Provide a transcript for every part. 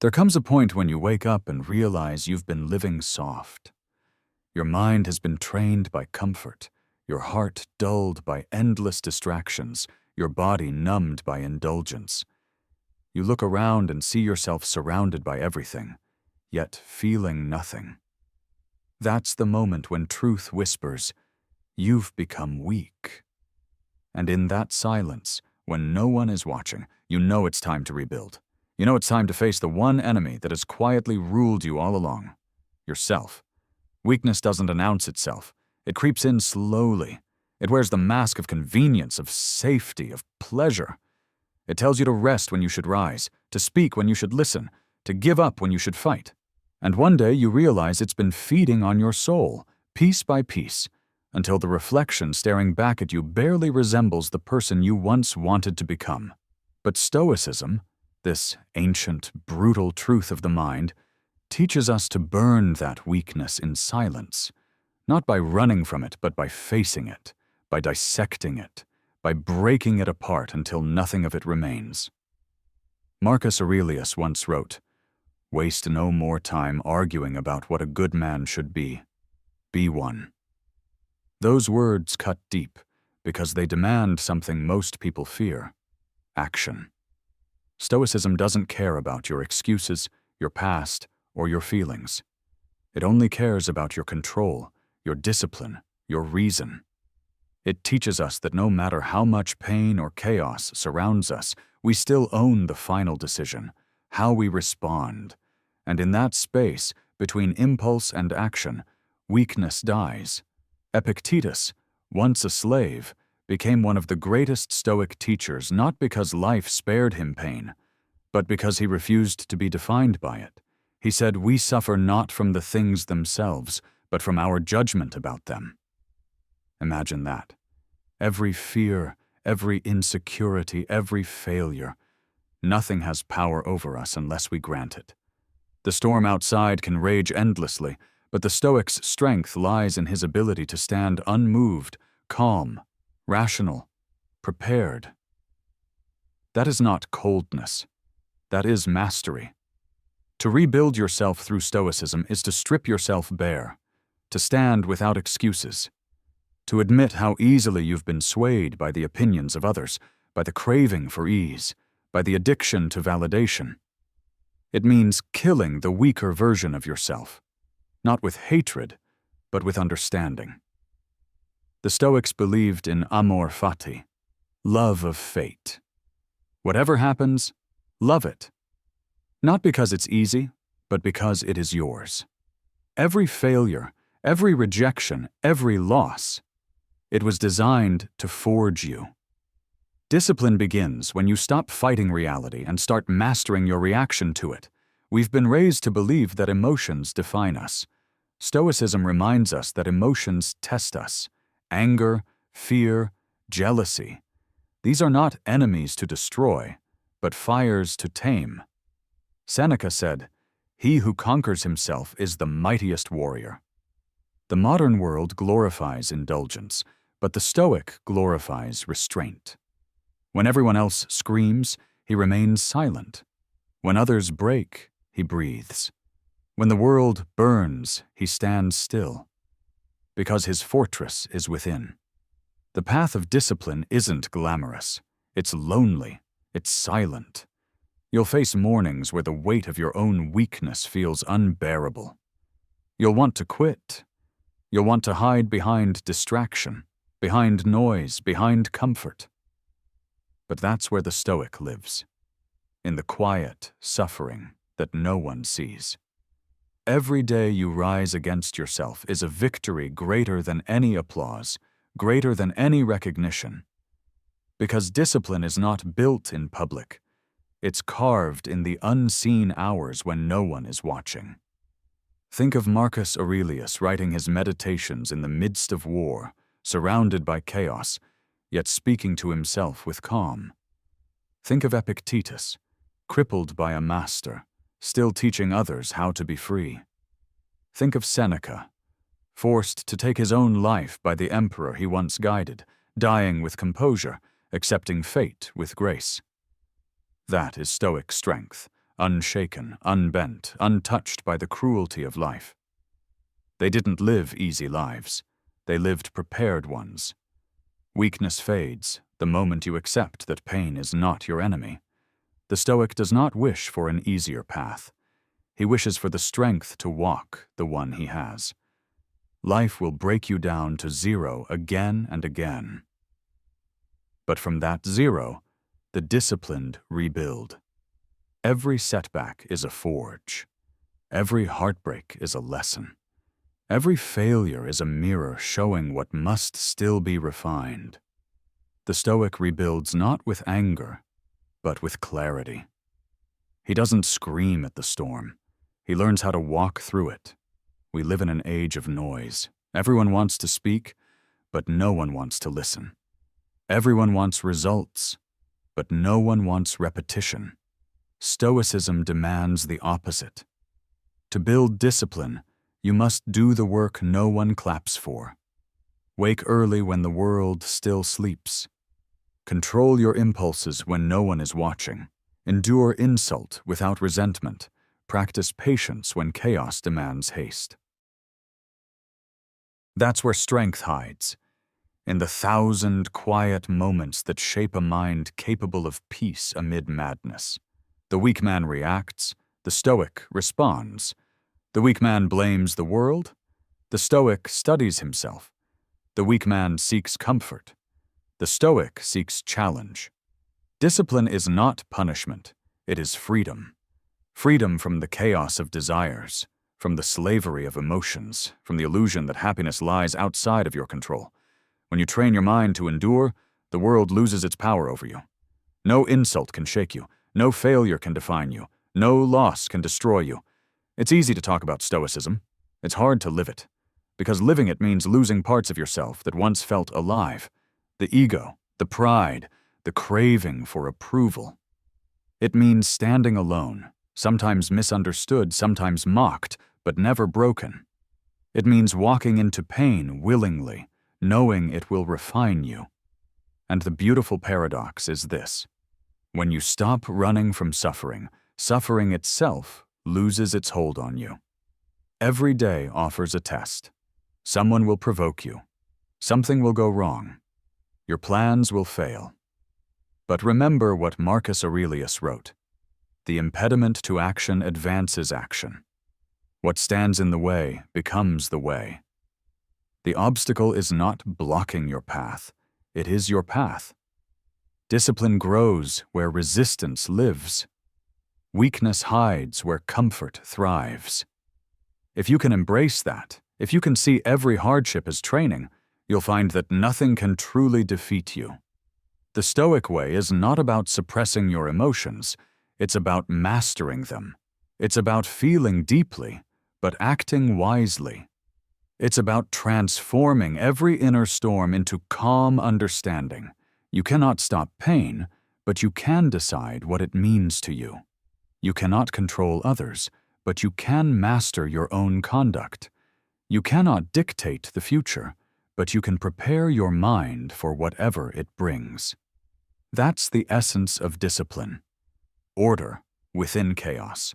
There comes a point when you wake up and realize you've been living soft. Your mind has been trained by comfort, your heart dulled by endless distractions, your body numbed by indulgence. You look around and see yourself surrounded by everything, yet feeling nothing. That's the moment when truth whispers, "You've become weak." And in that silence, when no one is watching, you know it's time to rebuild. You know it's time to face the one enemy that has quietly ruled you all along: yourself. Weakness doesn't announce itself. It creeps in slowly. It wears the mask of convenience, of safety, of pleasure. It tells you to rest when you should rise, to speak when you should listen, to give up when you should fight. And one day you realize it's been feeding on your soul, piece by piece, until the reflection staring back at you barely resembles the person you once wanted to become. But Stoicism, this ancient, brutal truth of the mind, teaches us to burn that weakness in silence, not by running from it, but by facing it, by dissecting it, by breaking it apart until nothing of it remains. Marcus Aurelius once wrote, "Waste no more time arguing about what a good man should be. Be one." Those words cut deep because they demand something most people fear: action. Stoicism doesn't care about your excuses, your past, or your feelings. It only cares about your control, your discipline, your reason. It teaches us that no matter how much pain or chaos surrounds us, we still own the final decision, how we respond. And in that space, between impulse and action, weakness dies. Epictetus, once a slave, became one of the greatest Stoic teachers not because life spared him pain, but because he refused to be defined by it. He said, "We suffer not from the things themselves, but from our judgment about them." Imagine that. Every fear, every insecurity, every failure. Nothing has power over us unless we grant it. The storm outside can rage endlessly, but the Stoic's strength lies in his ability to stand unmoved, calm, rational, prepared. That is not coldness. That is mastery. To rebuild yourself through Stoicism is to strip yourself bare, to stand without excuses, to admit how easily you've been swayed by the opinions of others, by the craving for ease, by the addiction to validation. It means killing the weaker version of yourself, not with hatred, but with understanding. The Stoics believed in amor fati, love of fate. Whatever happens, love it. Not because it's easy, but because it is yours. Every failure, every rejection, every loss, it was designed to forge you. Discipline begins when you stop fighting reality and start mastering your reaction to it. We've been raised to believe that emotions define us. Stoicism reminds us that emotions test us. Anger, fear, jealousy. These are not enemies to destroy, but fires to tame. Seneca said, "He who conquers himself is the mightiest warrior." The modern world glorifies indulgence, but the Stoic glorifies restraint. When everyone else screams, he remains silent. When others break, he breathes. When the world burns, he stands still, because his fortress is within. The path of discipline isn't glamorous. It's lonely. It's silent. You'll face mornings where the weight of your own weakness feels unbearable. You'll want to quit. You'll want to hide behind distraction, behind noise, behind comfort. But that's where the Stoic lives, in the quiet suffering that no one sees. Every day you rise against yourself is a victory greater than any applause, greater than any recognition. Because discipline is not built in public. It's carved in the unseen hours when no one is watching. Think of Marcus Aurelius writing his meditations in the midst of war, surrounded by chaos, yet speaking to himself with calm. Think of Epictetus, crippled by a master, still teaching others how to be free. Think of Seneca, forced to take his own life by the emperor he once guided, dying with composure, accepting fate with grace. That is Stoic strength, unshaken, unbent, untouched by the cruelty of life. They didn't live easy lives. They lived prepared ones. Weakness fades the moment you accept that pain is not your enemy. The Stoic does not wish for an easier path. He wishes for the strength to walk the one he has. Life will break you down to zero again and again. But from that zero, the disciplined rebuild. Every setback is a forge. Every heartbreak is a lesson. Every failure is a mirror showing what must still be refined. The Stoic rebuilds not with anger, but with clarity. He doesn't scream at the storm. He learns how to walk through it. We live in an age of noise. Everyone wants to speak, but no one wants to listen. Everyone wants results, but no one wants repetition. Stoicism demands the opposite. To build discipline, you must do the work no one claps for. Wake early when the world still sleeps. Control your impulses when no one is watching. Endure insult without resentment. Practice patience when chaos demands haste. That's where strength hides, in the 1,000 quiet moments that shape a mind capable of peace amid madness. The weak man reacts, the Stoic responds. The weak man blames the world, the Stoic studies himself. The weak man seeks comfort, the Stoic seeks challenge. Discipline is not punishment, it is freedom. Freedom from the chaos of desires, from the slavery of emotions, from the illusion that happiness lies outside of your control. When you train your mind to endure, the world loses its power over you. No insult can shake you, no failure can define you, no loss can destroy you. It's easy to talk about Stoicism. It's hard to live it, because living it means losing parts of yourself that once felt alive. The ego, the pride, the craving for approval. It means standing alone, sometimes misunderstood, sometimes mocked, but never broken. It means walking into pain willingly, knowing it will refine you. And the beautiful paradox is this: when you stop running from suffering, suffering itself loses its hold on you. Every day offers a test. Someone will provoke you. Something will go wrong. Your plans will fail. But remember what Marcus Aurelius wrote: the impediment to action advances action. What stands in the way becomes the way. The obstacle is not blocking your path, it is your path. Discipline grows where resistance lives. Weakness hides where comfort thrives. If you can embrace that, if you can see every hardship as training, you'll find that nothing can truly defeat you. The Stoic way is not about suppressing your emotions, it's about mastering them. It's about feeling deeply, but acting wisely. It's about transforming every inner storm into calm understanding. You cannot stop pain, but you can decide what it means to you. You cannot control others, but you can master your own conduct. You cannot dictate the future, but you can prepare your mind for whatever it brings. That's the essence of discipline. Order within chaos.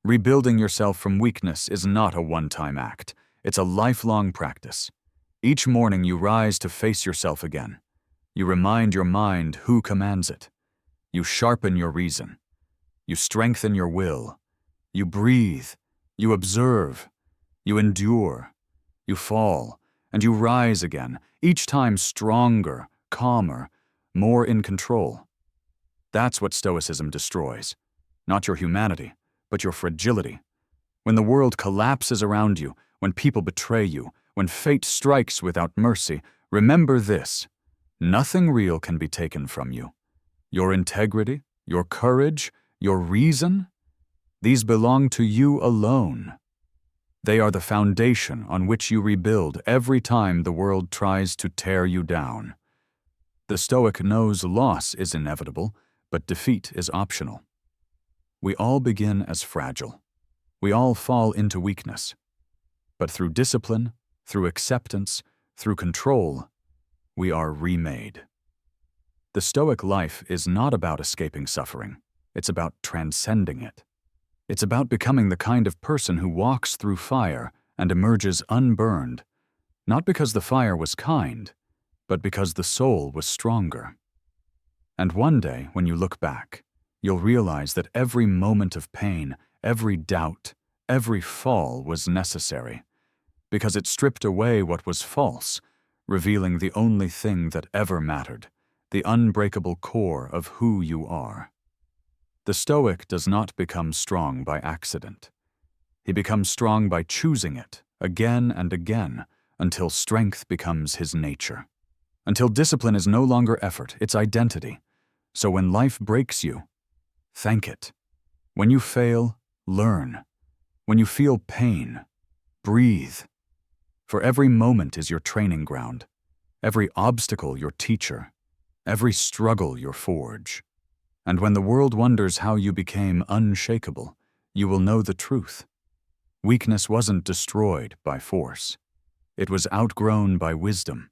Rebuilding yourself from weakness is not a one-time act. It's a lifelong practice. Each morning you rise to face yourself again. You remind your mind who commands it. You sharpen your reason. You strengthen your will. You breathe. You observe. You endure. You fall, and you rise again, each time stronger, calmer, more in control. That's what Stoicism destroys. Not your humanity, but your fragility. When the world collapses around you, when people betray you, when fate strikes without mercy, remember this: nothing real can be taken from you. Your integrity, your courage, your reason, these belong to you alone. They are the foundation on which you rebuild every time the world tries to tear you down. The Stoic knows loss is inevitable, but defeat is optional. We all begin as fragile. We all fall into weakness. But through discipline, through acceptance, through control, we are remade. The Stoic life is not about escaping suffering. It's about transcending it. It's about becoming the kind of person who walks through fire and emerges unburned, not because the fire was kind, but because the soul was stronger. And one day, when you look back, you'll realize that every moment of pain, every doubt, every fall was necessary, because it stripped away what was false, revealing the only thing that ever mattered, the unbreakable core of who you are. The Stoic does not become strong by accident. He becomes strong by choosing it again and again until strength becomes his nature. Until discipline is no longer effort, it's identity. So when life breaks you, thank it. When you fail, learn. When you feel pain, breathe. For every moment is your training ground, every obstacle your teacher, every struggle your forge. And when the world wonders how you became unshakable, you will know the truth. Weakness wasn't destroyed by force. It was outgrown by wisdom.